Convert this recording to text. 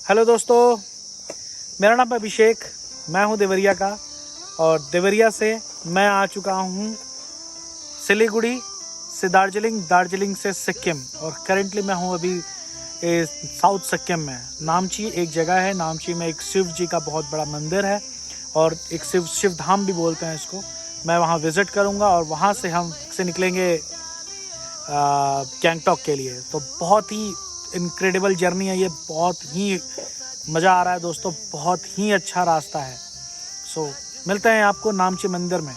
Hello दोस्तों, मेरा नाम अभिषेक, मैं हूं देवरिया का। और देवरिया से मैं आ चुका हूं सिलीगुड़ी से दार्जिलिंग, दार्जिलिंग से सिक्किम। और करेंटली मैं हूं अभी साउथ सिक्किम में। नामची एक जगह है, नामची में एक शिव जी का बहुत बड़ा मंदिर है और एक शिव धाम भी बोलते हैं इसको। मैं वहां विज़िट करूंगा और वहां से हम निकलेंगे गैंगटॉक के लिए। तो बहुत ही इनक्रेडिबल जर्नी है ये, बहुत ही मज़ा आ रहा है दोस्तों, बहुत ही अच्छा रास्ता है। सो मिलते हैं आपको नामची मंदिर में।